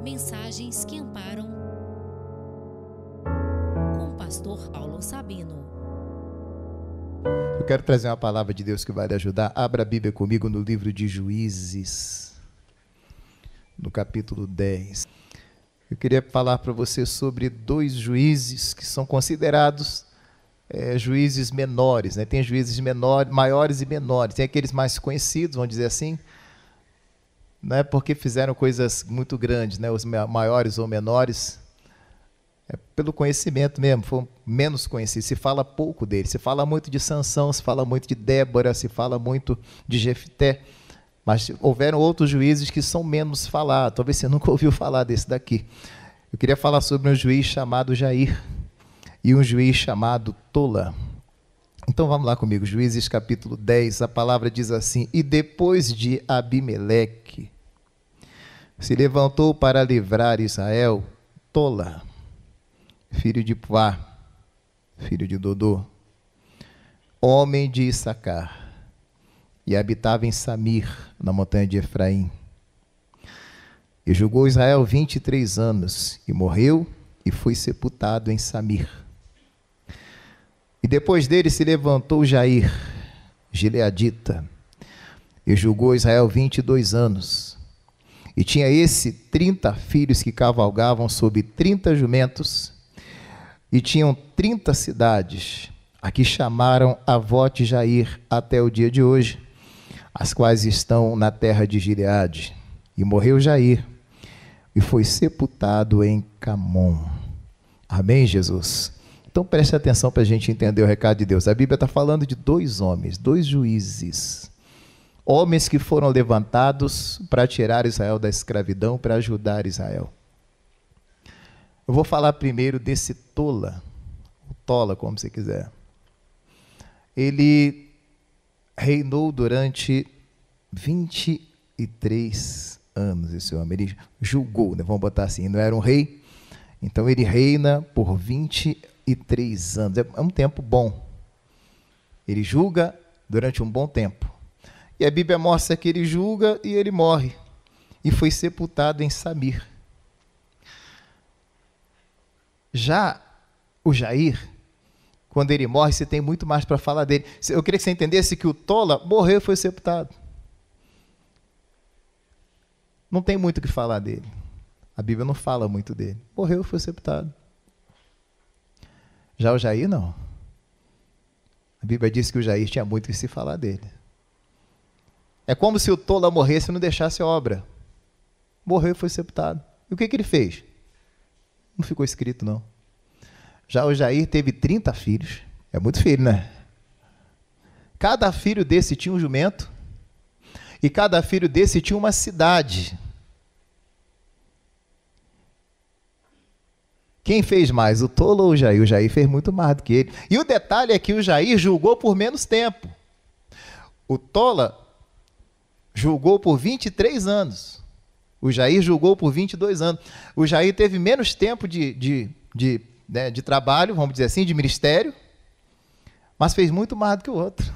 Mensagens que amparam, com o pastor Paulo Sabino. Eu quero trazer uma palavra de Deus que vai lhe ajudar. Abra a Bíblia comigo no livro de Juízes, no capítulo 10. Eu queria falar para você sobre dois juízes que são considerados juízes menores, né? Tem juízes maiores e menores. Tem aqueles mais conhecidos, vamos dizer assim, né? Porque fizeram coisas muito grandes, né? Os maiores ou menores, pelo conhecimento mesmo, foram menos conhecidos. Se fala pouco deles. Se fala muito de Sansão, se fala muito de Débora, se fala muito de Jefté. Mas houveram outros juízes que são menos falados. Talvez você nunca ouviu falar desse daqui. Eu queria falar sobre um juiz chamado Jair e um juiz chamado Tola. Então vamos lá comigo, Juízes capítulo 10, a palavra diz assim: E depois de Abimeleque se levantou para livrar Israel Tola, filho de Puá, filho de Dodô, homem de Issacar, e habitava em Samir, na montanha de Efraim. E julgou Israel 23 anos, e morreu, e foi sepultado em Samir. E depois dele se levantou Jair, gileadita, e julgou Israel 22 anos. E tinha esse 30 filhos que cavalgavam sobre 30 jumentos, e tinham 30 cidades, a que chamaram Avote Jair até o dia de hoje, as quais estão na terra de Gileade. E morreu Jair, e foi sepultado em Camom. Amém, Jesus? Então preste atenção para a gente entender o recado de Deus. A Bíblia está falando de dois homens, dois juízes. Homens que foram levantados para tirar Israel da escravidão, para ajudar Israel. Eu vou falar primeiro desse Tola, ou Tola, como você quiser. Ele reinou durante 23 anos, esse homem. Ele julgou, né? Vamos botar assim, não era um rei. Então ele reina por 23 anos. É um tempo bom. Ele julga durante um bom tempo. E a Bíblia mostra que ele julga e ele morre. E foi sepultado em Samir. Já o Jair, quando ele morre, você tem muito mais para falar dele. Eu queria que você entendesse que o Tola morreu e foi sepultado. Não tem muito o que falar dele. A Bíblia não fala muito dele. Morreu e foi sepultado. Já o Jair, não. A Bíblia diz que o Jair tinha muito o que se falar dele. É como se o Tola morresse e não deixasse obra. Morreu e foi sepultado. E o que ele fez? Não ficou escrito, não. Já o Jair teve 30 filhos. É muito filho, né? Cada filho desse tinha um jumento. E cada filho desse tinha uma cidade. Quem fez mais, o Tola ou o Jair? O Jair fez muito mais do que ele. E o detalhe é que o Jair julgou por menos tempo. O Tola julgou por 23 anos. O Jair julgou por 22 anos. O Jair teve menos tempo de trabalho, vamos dizer assim, de ministério, mas fez muito mais do que o outro.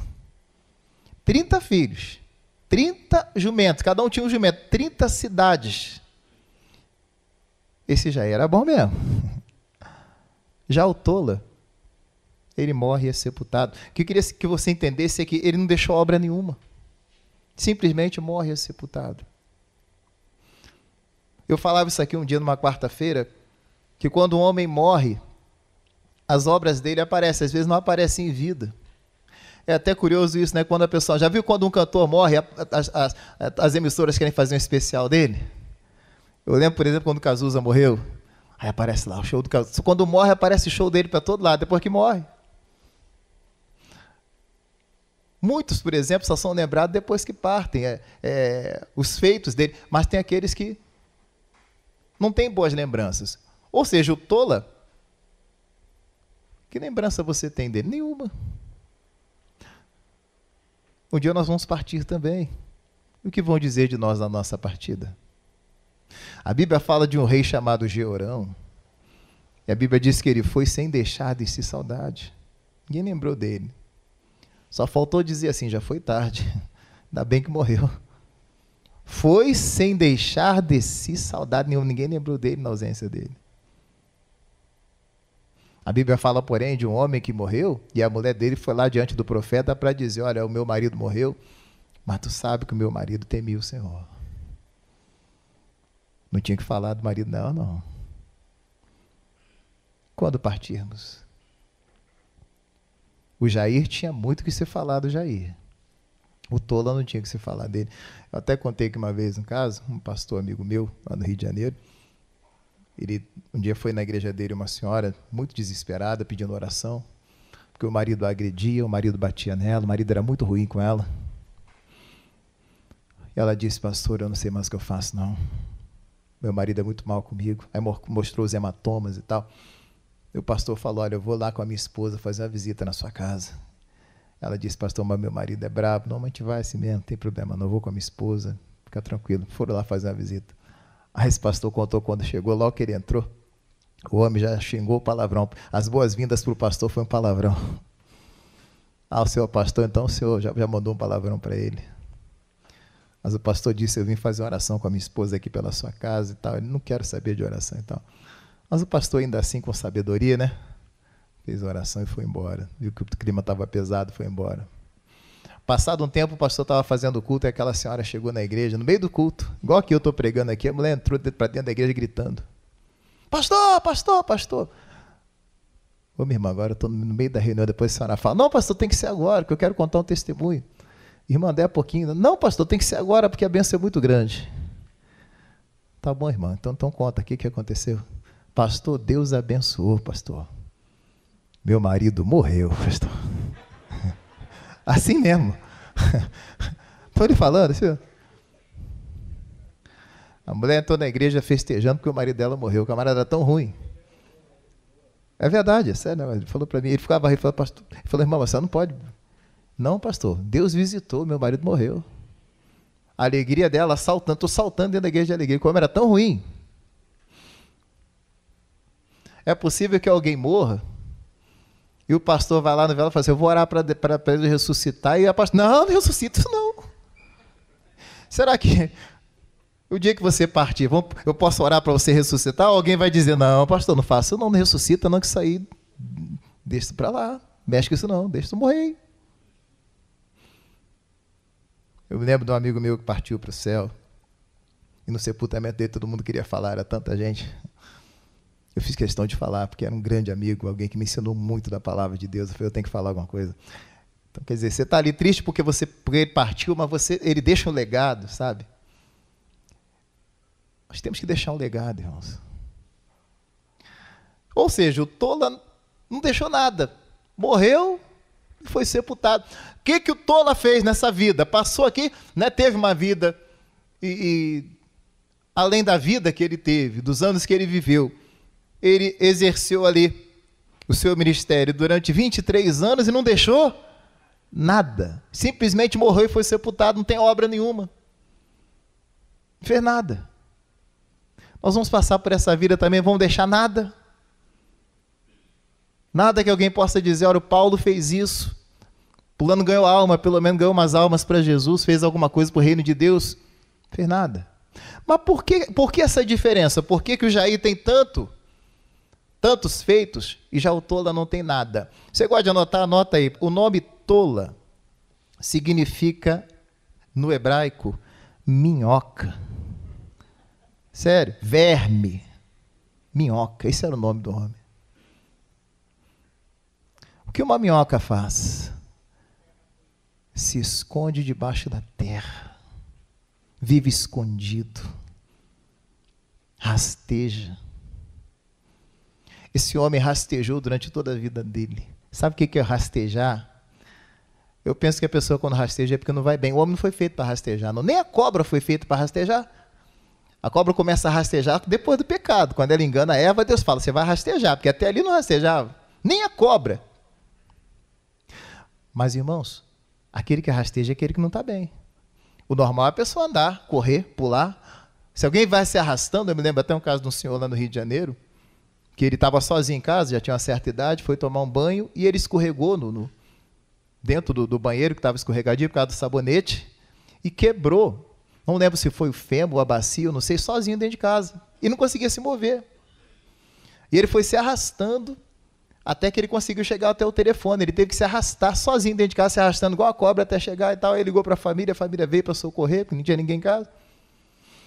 30 filhos, 30 jumentos, cada um tinha um jumento, 30 cidades. Esse Jair era bom mesmo. Já o Tola, ele morre e é sepultado. O que eu queria que você entendesse é que ele não deixou obra nenhuma. Simplesmente morre e é sepultado. Eu falava isso aqui um dia, numa quarta-feira, que quando um homem morre, as obras dele aparecem, às vezes não aparecem em vida. É até curioso isso, né? Quando a pessoa... Já viu quando um cantor morre, as emissoras querem fazer um especial dele? Eu lembro, por exemplo, quando o Cazuza morreu. Aí aparece lá o show do Cazuza. Quando morre, aparece o show dele para todo lado, depois que morre. Muitos, por exemplo, só são lembrados depois que partem. Os feitos dele. Mas tem aqueles que não têm boas lembranças. Ou seja, o Tola, que lembrança você tem dele? Nenhuma. Um dia nós vamos partir também. E o que vão dizer de nós na nossa partida? A Bíblia fala de um rei chamado Jeorão. E a Bíblia diz que ele foi sem deixar de se saudade. Ninguém lembrou dele. Só faltou dizer assim, já foi tarde. Ainda bem que morreu. Foi sem deixar de si saudade nenhuma. Ninguém lembrou dele na ausência dele. A Bíblia fala, porém, de um homem que morreu, e a mulher dele foi lá diante do profeta para dizer, olha, o meu marido morreu, mas tu sabe que o meu marido temia o Senhor. Não tinha que falar do marido dela, não. Quando partirmos? O Jair tinha muito que se falar do Jair. O Tola não tinha que se falar dele. Eu até contei que uma vez, um caso, um pastor amigo meu, lá no Rio de Janeiro, ele um dia foi na igreja dele uma senhora muito desesperada, pedindo oração, porque o marido a agredia, o marido batia nela, o marido era muito ruim com ela. E ela disse, pastor, eu não sei mais o que eu faço, não. Meu marido é muito mal comigo. Aí mostrou os hematomas e tal. E o pastor falou, olha, eu vou lá com a minha esposa fazer uma visita na sua casa. Ela disse, pastor, mas meu marido é brabo. Não, mas a gente vai assim mesmo, não tem problema, não, eu vou com a minha esposa, fica tranquilo. Foram lá fazer uma visita. Aí esse pastor contou quando chegou, logo que ele entrou, o homem já xingou o palavrão. As boas-vindas para o pastor foi um palavrão. Ah, o senhor pastor, então o senhor já mandou um palavrão para ele. Mas o pastor disse, eu vim fazer uma oração com a minha esposa aqui pela sua casa e tal. Ele não quer saber de oração e tal. Mas o pastor ainda assim, com sabedoria, né? Fez a oração e foi embora. Viu que o clima estava pesado, foi embora. Passado um tempo, o pastor estava fazendo o culto e aquela senhora chegou na igreja, no meio do culto, igual que eu estou pregando aqui, a mulher entrou para dentro da igreja gritando, pastor, pastor, pastor. Ô, minha irmã, agora eu estou no meio da reunião, depois a senhora fala, não, pastor, tem que ser agora, que eu quero contar um testemunho. Irmã, dê a pouquinho. Não, pastor, tem que ser agora, porque a bênção é muito grande. Tá bom, irmã, então conta, o que aconteceu? Pastor, Deus abençoou, pastor. Meu marido morreu, pastor. Assim mesmo. Estou lhe falando, senhor. A mulher entrou na igreja festejando porque o marido dela morreu. O camarada era tão ruim. É verdade, é sério. Ele falou para mim, ele ficava falou, pastor. Ele falou, irmão, você não pode. Não, pastor, Deus visitou, meu marido morreu. A alegria dela saltando, estou saltando dentro da igreja de alegria. Como era tão ruim. É possível que alguém morra e o pastor vai lá no vela e fala assim, eu vou orar para ele ressuscitar, e a pastor, não ressuscita isso não. Será que o dia que você partir, eu posso orar para você ressuscitar? Ou alguém vai dizer, não, pastor, não faça isso não, não ressuscita não, que isso aí, deixa isso para lá, mexe com isso não, deixa isso morrer. Eu me lembro de um amigo meu que partiu para o céu, e no sepultamento dele todo mundo queria falar, era tanta gente. Eu fiz questão de falar, porque era um grande amigo, alguém que me ensinou muito da palavra de Deus. Eu falei, eu tenho que falar alguma coisa. Então, quer dizer, você está ali triste porque ele partiu, mas ele deixa um legado, sabe? Nós temos que deixar um legado, irmãos. Ou seja, o Tola não deixou nada. Morreu e foi sepultado. O que o Tola fez nessa vida? Passou aqui, né, teve uma vida, e além da vida que ele teve, dos anos que ele viveu, ele exerceu ali o seu ministério durante 23 anos e não deixou nada. Simplesmente morreu e foi sepultado, não tem obra nenhuma. Não fez nada. Nós vamos passar por essa vida também, vamos deixar nada? Nada que alguém possa dizer, olha, o Paulo fez isso, fulano ganhou alma, pelo menos ganhou umas almas para Jesus, fez alguma coisa para o reino de Deus? Não fez nada. Mas por que essa diferença? Por que o Jair tem tantos feitos e já o Tola não tem nada? Você gosta de anotar? Anota aí. O nome Tola significa, no hebraico, minhoca. Sério, verme. Minhoca, esse era o nome do homem. O que uma minhoca faz? Se esconde debaixo da terra. Vive escondido. Rasteja. Esse homem rastejou durante toda a vida dele. Sabe o que é rastejar? Eu penso que a pessoa quando rasteja é porque não vai bem. O homem não foi feito para rastejar, não. Nem a cobra foi feita para rastejar. A cobra começa a rastejar depois do pecado. Quando ela engana a Eva, Deus fala, você vai rastejar, porque até ali não rastejava. Nem a cobra. Mas, irmãos, aquele que rasteja é aquele que não está bem. O normal é a pessoa andar, correr, pular. Se alguém vai se arrastando, eu me lembro até um caso de um senhor lá no Rio de Janeiro, que ele estava sozinho em casa, já tinha uma certa idade, foi tomar um banho e ele escorregou dentro do banheiro, que estava escorregadio por causa do sabonete, e quebrou não lembro se foi o fêmur ou a bacia, eu não sei, sozinho dentro de casa. E não conseguia se mover. E ele foi se arrastando até que ele conseguiu chegar até o telefone. Ele teve que se arrastar sozinho dentro de casa, se arrastando igual a cobra até chegar e tal. Ele ligou para a família veio para socorrer, porque não tinha ninguém em casa.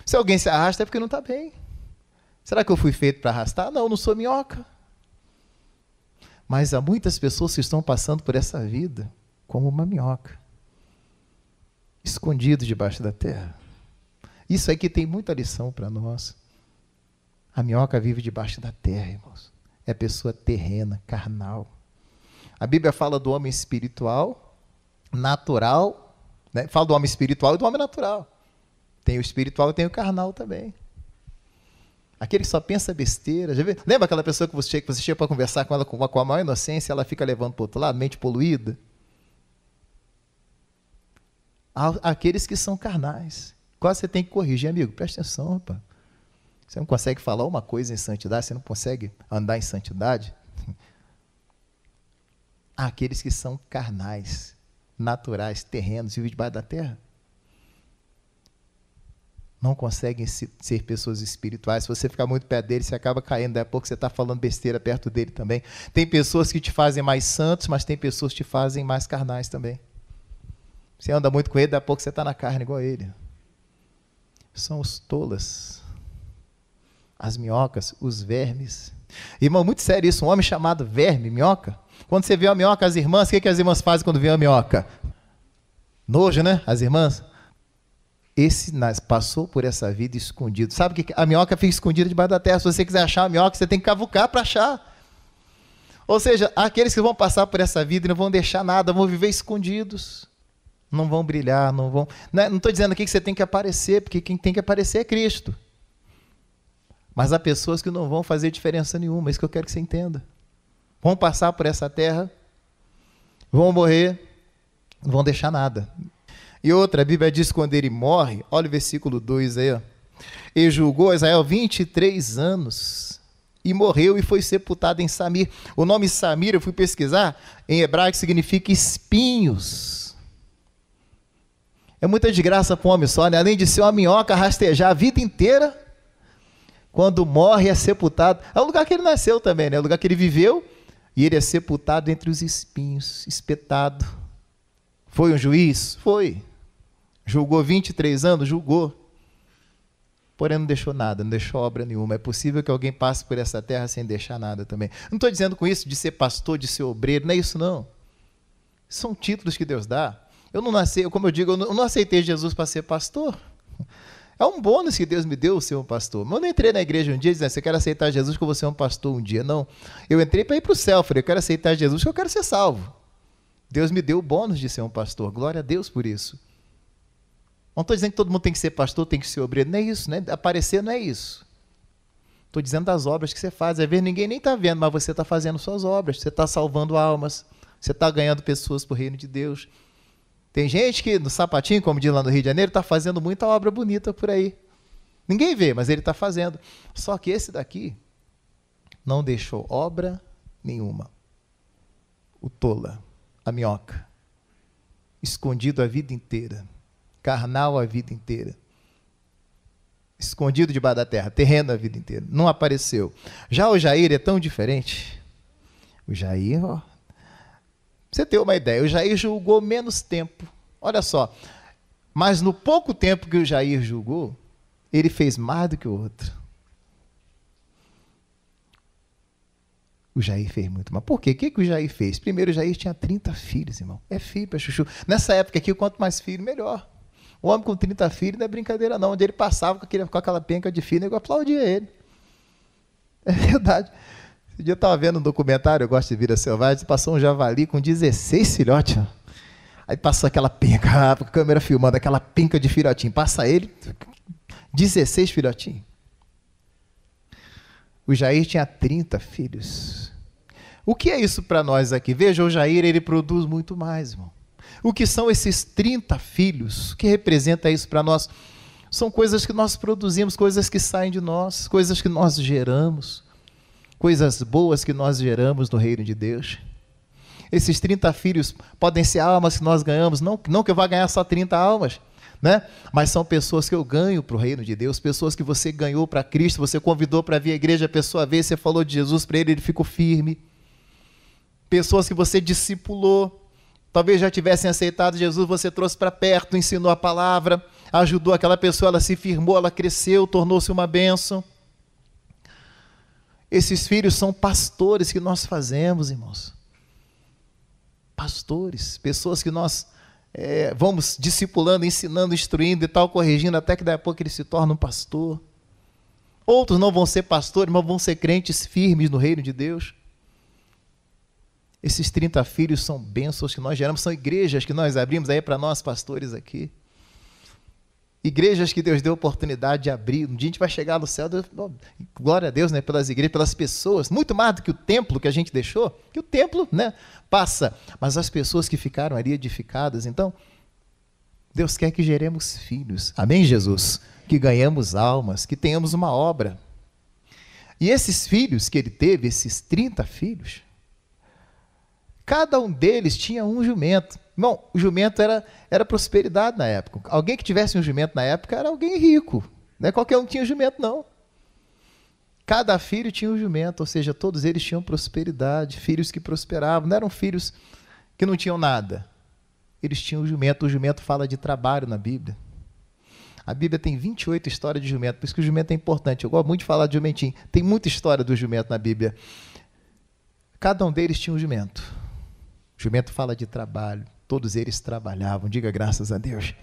Se alguém se arrasta é porque não está bem. Será que eu fui feito para arrastar? Não, eu não sou minhoca. Mas há muitas pessoas que estão passando por essa vida como uma minhoca, escondido debaixo da terra. Isso aqui tem muita lição para nós. A minhoca vive debaixo da terra, irmãos. É pessoa terrena, carnal. A Bíblia fala do homem espiritual, natural, né? Fala do homem espiritual e do homem natural. Tem o espiritual e tem o carnal também. Aquele que só pensa besteira. Já viu? Lembra aquela pessoa que você chega para conversar com ela com a maior inocência, ela fica levando para o outro lado, mente poluída? Aqueles que são carnais. Quase você tem que corrigir, amigo. Presta atenção, rapaz. Você não consegue falar uma coisa em santidade, você não consegue andar em santidade. Há aqueles que são carnais, naturais, terrenos, vivem debaixo da terra. Não conseguem ser pessoas espirituais. Se você ficar muito perto dele, você acaba caindo. Daí a pouco você está falando besteira perto dele também. Tem pessoas que te fazem mais santos, mas tem pessoas que te fazem mais carnais também. Você anda muito com ele, daí a pouco você está na carne igual a ele. São os tolas, as minhocas, os vermes. Irmão, muito sério isso, um homem chamado verme, minhoca. Quando você vê uma minhoca, as irmãs, o que as irmãs fazem quando vê uma minhoca? Nojo, né? As irmãs. Esse passou por essa vida escondido. Sabe que a minhoca fica escondida debaixo da terra. Se você quiser achar a minhoca, você tem que cavucar para achar. Ou seja, aqueles que vão passar por essa vida e não vão deixar nada, vão viver escondidos. Não vão brilhar, não vão... Não estou dizendo aqui que você tem que aparecer, porque quem tem que aparecer é Cristo. Mas há pessoas que não vão fazer diferença nenhuma, é isso que eu quero que você entenda. Vão passar por essa terra, vão morrer, não vão deixar nada. E outra, a Bíblia diz que quando ele morre, olha o versículo 2 aí, ó. Ele julgou Israel 23 anos e morreu e foi sepultado em Samir. O nome Samir, eu fui pesquisar, em hebraico significa espinhos. É muita desgraça para um homem só, né? Além de ser uma minhoca, rastejar a vida inteira, quando morre é sepultado. É o lugar que ele nasceu também, né? É o lugar que ele viveu, e ele é sepultado entre os espinhos, espetado. Foi um juiz? Foi. Julgou 23 anos? Julgou. Porém não deixou nada, não deixou obra nenhuma. É possível que alguém passe por essa terra sem deixar nada também. Não estou dizendo com isso de ser pastor, de ser obreiro, não é isso não. São títulos que Deus dá. Eu não nasci, como eu digo, eu não aceitei Jesus para ser pastor. É um bônus que Deus me deu ser um pastor. Mas eu não entrei na igreja um dia dizendo, você quer aceitar Jesus que eu vou ser um pastor um dia. Não. Eu entrei para ir para o céu. Falei, eu quero aceitar Jesus que eu quero ser salvo. Deus me deu o bônus de ser um pastor. Glória a Deus por isso. Não estou dizendo que todo mundo tem que ser pastor, tem que ser obreiro. Não é isso, né? Aparecer não é isso. Estou dizendo das obras que você faz. Às vezes ninguém nem está vendo, mas você está fazendo suas obras. Você está salvando almas. Você está ganhando pessoas para o reino de Deus. Tem gente que no sapatinho, como diz lá no Rio de Janeiro, está fazendo muita obra bonita por aí. Ninguém vê, mas ele está fazendo. Só que esse daqui não deixou obra nenhuma. O tola, a minhoca, escondido a vida inteira, carnal a vida inteira, escondido debaixo da terra, terreno a vida inteira, não apareceu. Já o Jair é tão diferente. O Jair, ó, você ter uma ideia, o Jair julgou menos tempo. Olha só, mas no pouco tempo que o Jair julgou, ele fez mais do que o outro. O Jair fez muito mais. Por quê? O que o Jair fez? Primeiro, o Jair tinha 30 filhos, irmão. É filho para chuchu. Nessa época aqui, quanto mais filho, melhor. O homem com 30 filhos não é brincadeira não. Onde ele passava com aquela penca de filho, eu aplaudia ele. É verdade. Esse dia eu estava vendo um documentário, eu gosto de Vida Selvagem, passou um javali com 16 filhotes. Aí passou aquela penca, a câmera filmando, aquela penca de filhotinho. Passa ele, 16 filhotinhos. O Jair tinha 30 filhos. O que é isso para nós aqui? Veja, o Jair, ele produz muito mais, irmão. O que são esses 30 filhos? O que representa isso para nós? São coisas que nós produzimos, coisas que saem de nós, coisas que nós geramos, coisas boas que nós geramos no reino de Deus. Esses 30 filhos podem ser almas que nós ganhamos, não que eu vá ganhar só 30 almas. né? Mas são pessoas que eu ganho para o reino de Deus, pessoas que você ganhou para Cristo, você convidou para vir à igreja, a pessoa veio, você falou de Jesus para ele, ele ficou firme. Pessoas que você discipulou, talvez já tivessem aceitado Jesus, você trouxe para perto, ensinou a palavra, ajudou aquela pessoa, ela se firmou, ela cresceu, tornou-se uma bênção. Esses filhos são pastores que nós fazemos, irmãos. Pastores, pessoas que nós vamos discipulando, ensinando, instruindo e tal, corrigindo, até que daqui a pouco ele se torna um pastor. Outros não vão ser pastores, mas vão ser crentes firmes no reino de Deus. Esses 30 filhos são bênçãos que nós geramos, são igrejas que nós abrimos aí para nós pastores aqui. Igrejas que Deus deu oportunidade de abrir. Um dia a gente vai chegar no céu, glória a Deus, né, pelas igrejas, pelas pessoas, muito mais do que o templo que a gente deixou, que o templo, né, passa, mas as pessoas que ficaram ali edificadas. Então, Deus quer que geremos filhos, amém, Jesus? Que ganhemos almas, que tenhamos uma obra. E esses filhos que ele teve, esses 30 filhos, cada um deles tinha um jumento. Irmão, o jumento era prosperidade na época. Alguém que tivesse um jumento na época era alguém rico. Não é qualquer um que tinha um jumento, não. Cada filho tinha um jumento, ou seja, todos eles tinham prosperidade, filhos que prosperavam. Não eram filhos que não tinham nada. Eles tinham um jumento. O jumento fala de trabalho na Bíblia. A Bíblia tem 28 histórias de jumento, por isso que o jumento é importante. Eu gosto muito de falar de jumentinho. Tem muita história do jumento na Bíblia. Cada um deles tinha um jumento. O jumento fala de trabalho. Todos eles trabalhavam, diga graças a Deus.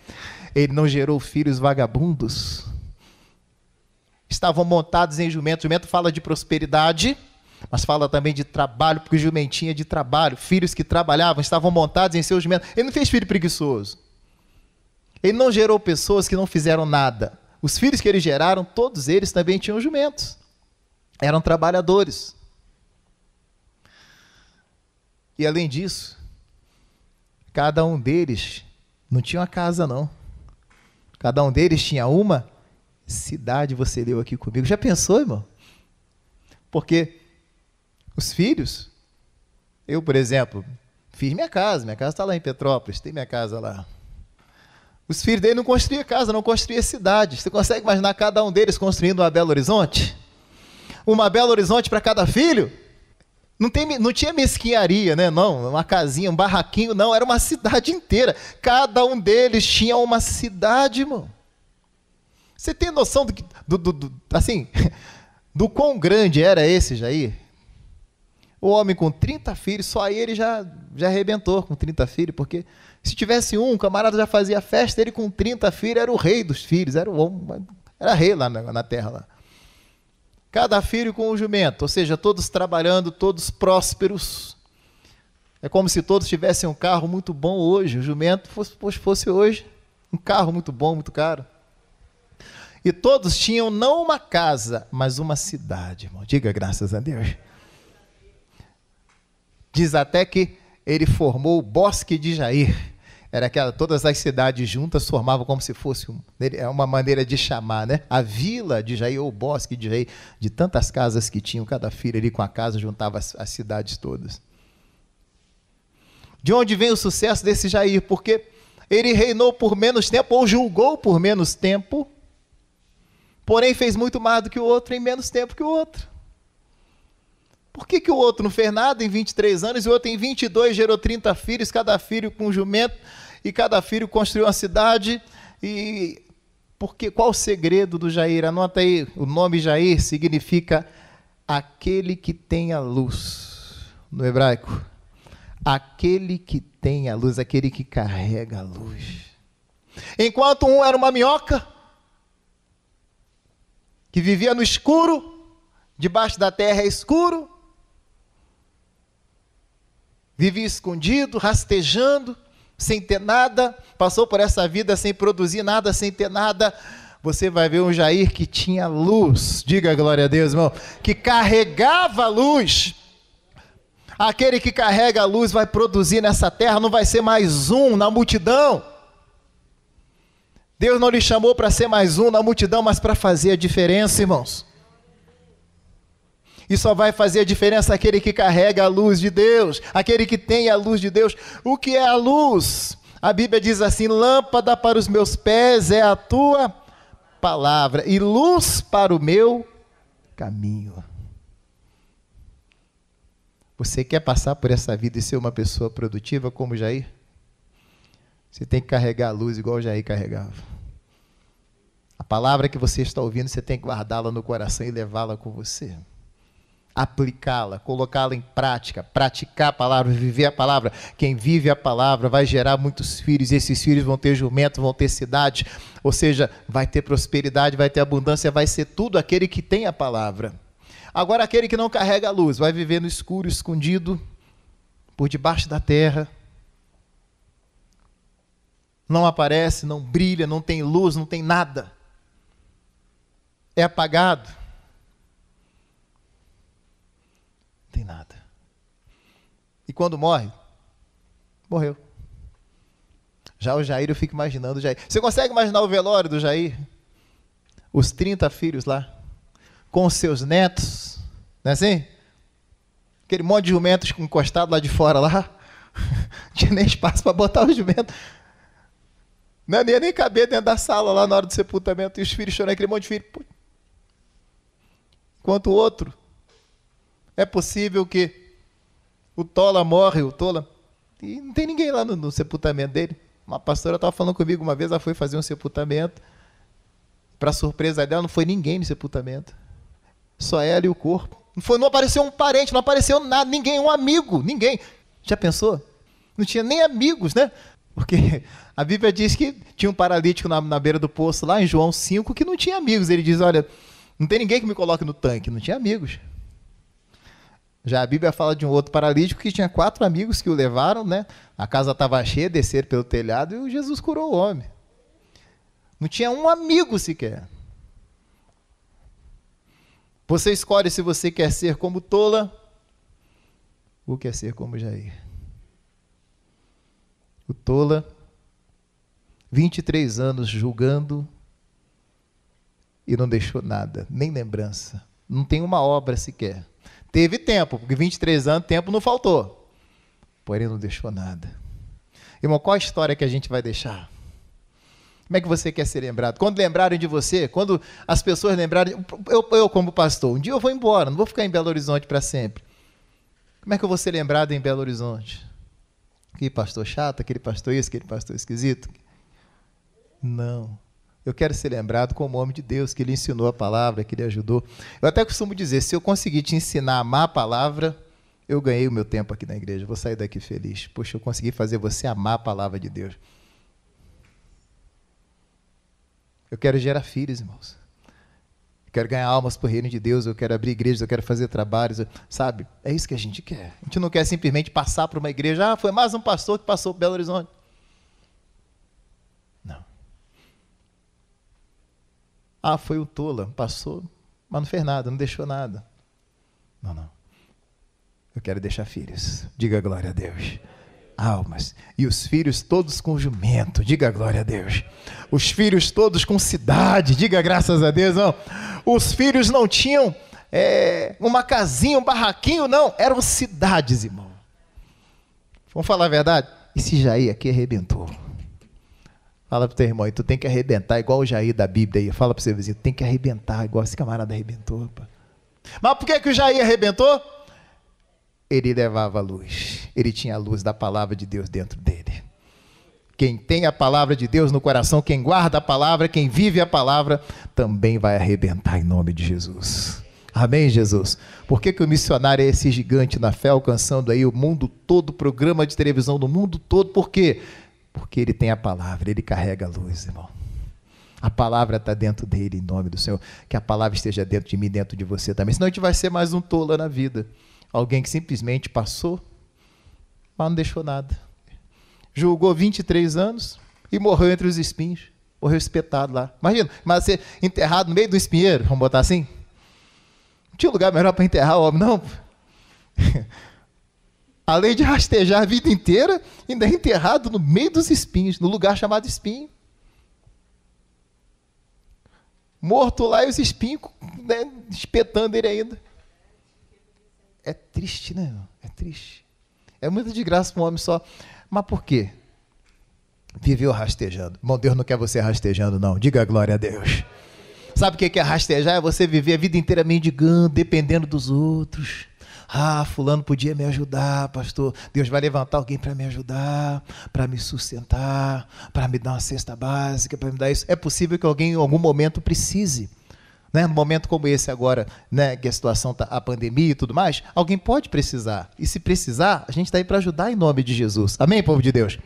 Ele não gerou filhos vagabundos. Estavam montados em jumento. O jumento fala de prosperidade, mas fala também de trabalho, porque o jumentinho é de trabalho. Filhos que trabalhavam, estavam montados em seus jumentos. Ele não fez filho preguiçoso. Ele não gerou pessoas que não fizeram nada. Os filhos que eles geraram, todos eles também tinham jumentos. Eram trabalhadores. E além disso, cada um deles não tinha uma casa, não. Cada um deles tinha uma cidade, você leu aqui comigo. Já pensou, irmão? Porque os filhos, eu, por exemplo, fiz minha casa está lá em Petrópolis, tem minha casa lá. Os filhos dele não construíam casa, não construíam cidade. Você consegue imaginar cada um deles construindo uma Belo Horizonte? Uma Belo Horizonte para cada filho? Não tinha mesquinharia, né? Não, uma casinha, um barraquinho, não, era uma cidade inteira. Cada um deles tinha uma cidade, irmão. Você tem noção do quão grande era esse Jair? O homem com 30 filhos, só aí ele já arrebentou com 30 filhos, porque se tivesse um, o camarada já fazia festa, ele com 30 filhos era o rei dos filhos, era rei lá na terra lá. Cada filho com um jumento, ou seja, todos trabalhando, todos prósperos. É como se todos tivessem um carro muito bom hoje, o jumento fosse hoje um carro muito bom, muito caro. E todos tinham não uma casa, mas uma cidade, irmão. Diga graças a Deus. Diz até que ele formou o Bosque de Jair. Todas as cidades juntas formavam como se fosse uma maneira de chamar, né? A vila de Jair, ou o Bosque de Jair, de tantas casas que tinham, cada filho ali com a casa juntava as cidades todas. De onde vem o sucesso desse Jair? Porque ele reinou por menos tempo, ou julgou por menos tempo, porém fez muito mais do que o outro em menos tempo que o outro. Por que o outro não fez nada em 23 anos e o outro em 22 gerou 30 filhos, cada filho com um jumento, e cada filho construiu uma cidade? E qual o segredo do Jair? Anota aí, o nome Jair significa aquele que tem a luz, no hebraico. Aquele que tem a luz, aquele que carrega a luz. Enquanto um era uma minhoca, que vivia no escuro, debaixo da terra é escuro, vivia escondido, rastejando, sem ter nada, passou por essa vida sem produzir nada, sem ter nada. Você vai ver um Jair que tinha luz, diga glória a Deus, irmão, que carregava a luz. Aquele que carrega a luz vai produzir nessa terra, não vai ser mais um na multidão. Deus não lhe chamou para ser mais um na multidão, mas para fazer a diferença, irmãos. E só vai fazer a diferença aquele que carrega a luz de Deus, aquele que tem a luz de Deus. O que é a luz? A Bíblia diz assim: lâmpada para os meus pés é a tua palavra e luz para o meu caminho. Você quer passar por essa vida e ser uma pessoa produtiva como Jair? Você tem que carregar a luz igual o Jair carregava. A palavra que você está ouvindo, você tem que guardá-la no coração e levá-la com você. Aplicá-la, colocá-la em prática, praticar a palavra, viver a palavra. Quem vive a palavra vai gerar muitos filhos, e esses filhos vão ter jumento, vão ter cidade, ou seja, vai ter prosperidade, vai ter abundância, vai ser tudo aquele que tem a palavra. Agora, aquele que não carrega a luz, vai viver no escuro, escondido, por debaixo da terra, não aparece, não brilha, não tem luz, não tem nada. É apagado. Não tem nada. E quando morre? Morreu. Já o Jair, eu fico imaginando o Jair. Você consegue imaginar o velório do Jair? Os 30 filhos lá, com os seus netos, não é assim? Aquele monte de jumentos encostado lá de fora lá. Não tinha nem espaço para botar os jumentos. Não ia nem caber dentro da sala lá na hora do sepultamento. E os filhos chorando, aquele monte de filho. Enquanto o outro, é possível que o Tola morre, e não tem ninguém lá no sepultamento dele. Uma pastora estava falando comigo uma vez, ela foi fazer um sepultamento. Para surpresa dela, não foi ninguém no sepultamento. Só ela e o corpo. Não apareceu um parente, não apareceu nada, ninguém, um amigo, ninguém. Já pensou? Não tinha nem amigos, né? Porque a Bíblia diz que tinha um paralítico na beira do poço, lá em João 5, que não tinha amigos. Ele diz, olha, não tem ninguém que me coloque no tanque. Não tinha amigos. Já a Bíblia fala de um outro paralítico que tinha 4 amigos que o levaram, né? A casa estava cheia, desceram pelo telhado e Jesus curou o homem. Não tinha um amigo sequer. Você escolhe se você quer ser como Tola ou quer ser como Jair. O Tola, 23 anos julgando e não deixou nada, nem lembrança. Não tem uma obra sequer. Teve tempo, porque 23 anos, tempo não faltou. Porém, não deixou nada. Irmão, qual a história que a gente vai deixar? Como é que você quer ser lembrado? Quando lembrarem de você, quando as pessoas lembrarem... Eu como pastor, um dia eu vou embora, não vou ficar em Belo Horizonte para sempre. Como é que eu vou ser lembrado em Belo Horizonte? Aquele pastor chato, aquele pastor isso, aquele pastor esquisito? Não. Eu quero ser lembrado como homem de Deus, que ele ensinou a palavra, que ele ajudou. Eu até costumo dizer, se eu conseguir te ensinar a amar a palavra, eu ganhei o meu tempo aqui na igreja, vou sair daqui feliz. Poxa, eu consegui fazer você amar a palavra de Deus. Eu quero gerar filhos, irmãos. Eu quero ganhar almas para o reino de Deus, eu quero abrir igrejas, eu quero fazer trabalhos, sabe? É isso que a gente quer. A gente não quer simplesmente passar para uma igreja, foi mais um pastor que passou por Belo Horizonte. Não. Foi o Tola, passou, mas não fez nada, não deixou nada. Não. Eu quero deixar filhos. Diga glória a Deus. Almas. E os filhos todos com jumento. Diga glória a Deus. Os filhos todos com cidade. Diga graças a Deus. Não. Os filhos não tinham uma casinha, um barraquinho, não. Eram cidades, irmão. Vamos falar a verdade? Esse Jair aqui arrebentou. Fala para o teu irmão, e tu tem que arrebentar igual o Jair da Bíblia aí. Fala para o seu vizinho, tem que arrebentar igual esse camarada arrebentou. Pá. Mas por que o Jair arrebentou? Ele levava a luz. Ele tinha a luz da palavra de Deus dentro dele. Quem tem a palavra de Deus no coração, quem guarda a palavra, quem vive a palavra, também vai arrebentar em nome de Jesus. Amém, Jesus? Por que o missionário é esse gigante na fé, alcançando aí o mundo todo, programa de televisão do mundo todo? Por quê? Porque ele tem a palavra, ele carrega a luz, irmão. A palavra está dentro dele, em nome do Senhor. Que a palavra esteja dentro de mim, dentro de você também. Senão a gente vai ser mais um Tola na vida. Alguém que simplesmente passou, mas não deixou nada. Julgou 23 anos e morreu entre os espinhos. Morreu espetado lá. Imagina, mas ser enterrado no meio do espinheiro, vamos botar assim? Não tinha lugar melhor para enterrar o homem, não. Além de rastejar a vida inteira, ainda é enterrado no meio dos espinhos, no lugar chamado espinho. Morto lá e os espinhos, né, espetando ele ainda. É triste, né? É triste. É muita desgraça para um homem só. Mas por quê? Viveu rastejando. Bom, Deus não quer você rastejando, não. Diga glória a Deus. Sabe o que é rastejar? É você viver a vida inteira mendigando, dependendo dos outros. Ah, fulano podia me ajudar, pastor. Deus vai levantar alguém para me ajudar, para me sustentar, para me dar uma cesta básica, para me dar isso. É possível que alguém em algum momento precise. Né? Num momento como esse agora, né, que a situação está, a pandemia e tudo mais, alguém pode precisar. E se precisar, a gente está aí para ajudar em nome de Jesus. Amém, povo de Deus?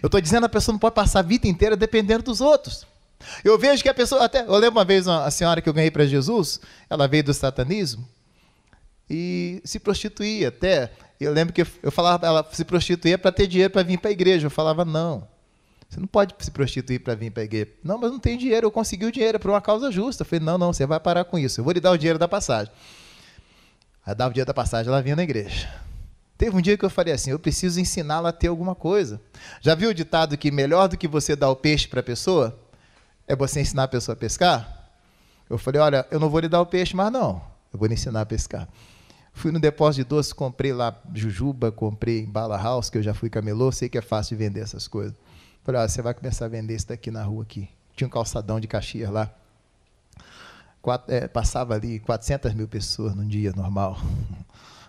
Eu estou dizendo, a pessoa não pode passar a vida inteira dependendo dos outros. Eu vejo que a pessoa, eu lembro uma vez a senhora que eu ganhei para Jesus, ela veio do satanismo e se prostituía até. Eu lembro que eu falava, ela se prostituía para ter dinheiro para vir para a igreja. Eu falava, não, você não pode se prostituir para vir para a igreja. Não, mas não tem dinheiro, eu consegui o dinheiro, é por uma causa justa. Eu falei, não, você vai parar com isso, eu vou lhe dar o dinheiro da passagem. Aí dava o dinheiro da passagem, ela vinha na igreja. Teve um dia que eu falei assim, eu preciso ensiná-la a ter alguma coisa. Já viu o ditado que melhor do que você dar o peixe para a pessoa, é você ensinar a pessoa a pescar? Eu falei, olha, eu não vou lhe dar o peixe, mas não, eu vou lhe ensinar a pescar. Fui no depósito de doce, comprei lá jujuba, comprei bala house, que eu já fui camelô, sei que é fácil de vender essas coisas. Falei, olha, você vai começar a vender isso daqui na rua aqui. Tinha um calçadão de Caxias lá. Passava ali 400 mil pessoas num dia normal.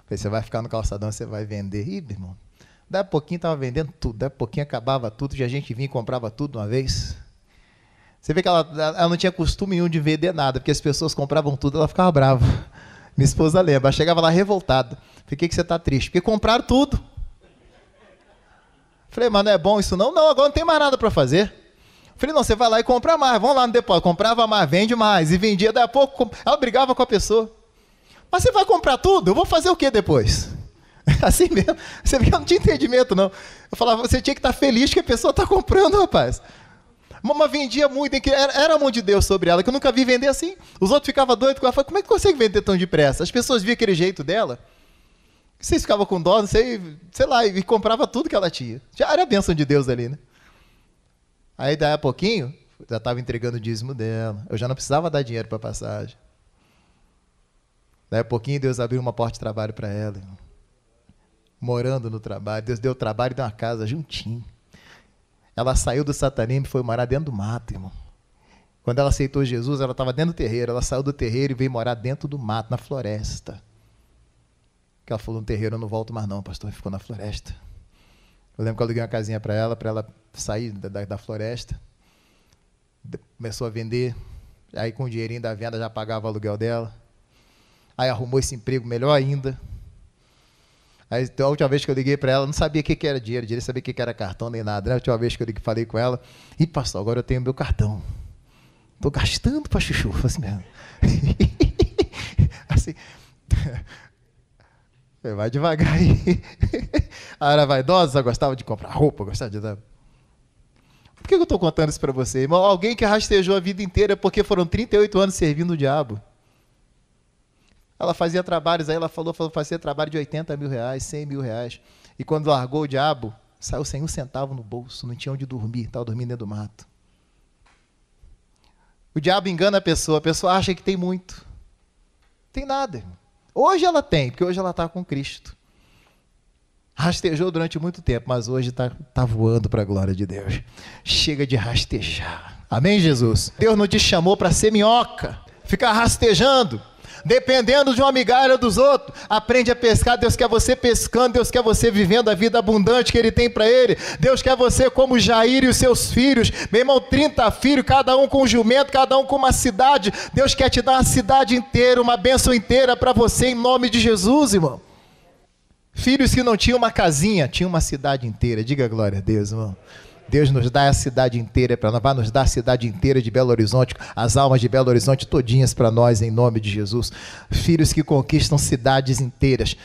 Falei, você vai ficar no calçadão, você vai vender. Ih, meu irmão, daí a pouquinho estava vendendo tudo, daí a pouquinho acabava tudo, já a gente vinha e comprava tudo de uma vez. Você vê que ela não tinha costume nenhum de vender nada, porque as pessoas compravam tudo, ela ficava brava. Minha esposa lembra, ela chegava lá revoltada. Falei, por que você está triste? Porque compraram tudo. Falei, mas não é bom isso não? Não, agora não tem mais nada para fazer. Falei, não, você vai lá e compra mais, vamos lá no depósito. Comprava mais, vende mais, e vendia, daí a pouco, ela brigava com a pessoa. Mas você vai comprar tudo? Eu vou fazer o que depois? Assim mesmo, você vê que eu não tinha entendimento não. Eu falava, você tinha que estar feliz que a pessoa está comprando, rapaz. Mas vendia muito, era a mão de Deus sobre ela, que eu nunca vi vender assim. Os outros ficavam doidos com ela. Falei, como é que consegue vender tão depressa? As pessoas viam aquele jeito dela. Vocês ficavam com dó, não sei lá, e comprava tudo que ela tinha. Já era a bênção de Deus ali, né? Aí, daí a pouquinho, já estava entregando o dízimo dela. Eu já não precisava dar dinheiro para passagem. Daí a pouquinho, Deus abriu uma porta de trabalho para ela. Irmão. Morando no trabalho. Deus deu trabalho e deu uma casa juntinho. Ela saiu do satanismo e foi morar dentro do mato, irmão. Quando ela aceitou Jesus, ela estava dentro do terreiro. Ela saiu do terreiro e veio morar dentro do mato, na floresta. Que ela falou, no terreiro eu não volto mais não, pastor. Ficou na floresta. Eu lembro que eu aluguei uma casinha para ela sair da floresta. Começou a vender. Aí com o dinheirinho da venda já pagava o aluguel dela. Aí arrumou esse emprego melhor ainda. Aí, a última vez que eu liguei para ela, não sabia o que era dinheiro, sabia o que era cartão nem nada. Né? A última vez que eu falei com ela, e pastor, agora eu tenho meu cartão. Estou gastando para chuchu, assim mesmo. Assim, vai devagar aí. A era vaidosa, só gostava de comprar roupa, gostava de dar. Por que eu estou contando isso para você? Irmão, alguém que rastejou a vida inteira porque foram 38 anos servindo o diabo. Ela fazia trabalhos, aí ela falou fazia trabalho de 80 mil reais, 100 mil reais. E quando largou o diabo, saiu sem um centavo no bolso, não tinha onde dormir, estava dormindo dentro do mato. O diabo engana a pessoa acha que tem muito. Não tem nada, irmão. Hoje ela tem, porque hoje ela está com Cristo. Rastejou durante muito tempo, mas hoje está voando para a glória de Deus. Chega de rastejar. Amém, Jesus? Deus não te chamou para ser minhoca, ficar rastejando. Dependendo de uma migalha dos outros, aprende a pescar. Deus quer você pescando, Deus quer você vivendo a vida abundante que Ele tem para Ele. Deus quer você como Jair e os seus filhos, meu irmão, 30 filhos, cada um com um jumento, cada um com uma cidade. Deus quer te dar uma cidade inteira, uma bênção inteira para você em nome de Jesus, irmão. Filhos que não tinham uma casinha, tinham uma cidade inteira. Diga glória a Deus, irmão. Deus nos dá a cidade inteira para nós, vai nos dar a cidade inteira de Belo Horizonte, as almas de Belo Horizonte todinhas para nós, em nome de Jesus. Filhos que conquistam cidades inteiras.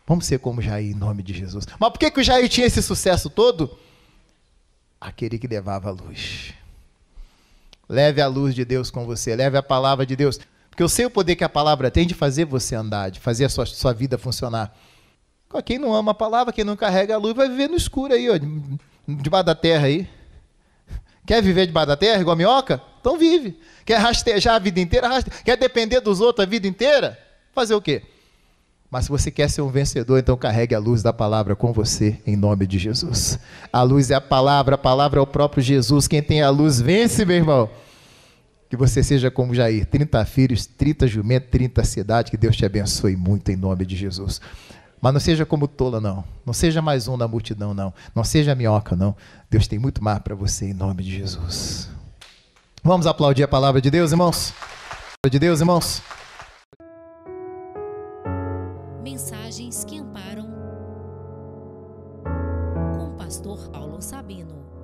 Vamos ser como Jair, em nome de Jesus. Mas por que o Jair tinha esse sucesso todo? Aquele que levava a luz. Leve a luz de Deus com você, leve a palavra de Deus. Porque eu sei o poder que a palavra tem de fazer você andar, de fazer a sua vida funcionar. Quem não ama a palavra, quem não carrega a luz, vai viver no escuro aí, ó. Debaixo da terra aí. Quer viver debaixo da terra igual a minhoca? Então vive. Quer rastejar a vida inteira? Quer depender dos outros a vida inteira? Fazer o quê? Mas se você quer ser um vencedor, então carregue a luz da palavra com você, em nome de Jesus. A luz é a palavra é o próprio Jesus. Quem tem a luz vence, meu irmão. Que você seja como Jair, 30 filhos, 30 jumentos, 30 cidades. Que Deus te abençoe muito, em nome de Jesus. Mas não seja como tola, não. Não seja mais um na multidão, não. Não seja minhoca, não. Deus tem muito mais para você, em nome de Jesus. Vamos aplaudir a palavra de Deus, irmãos? A palavra de Deus, irmãos? Mensagens que amparam, com o pastor Paulo Sabino.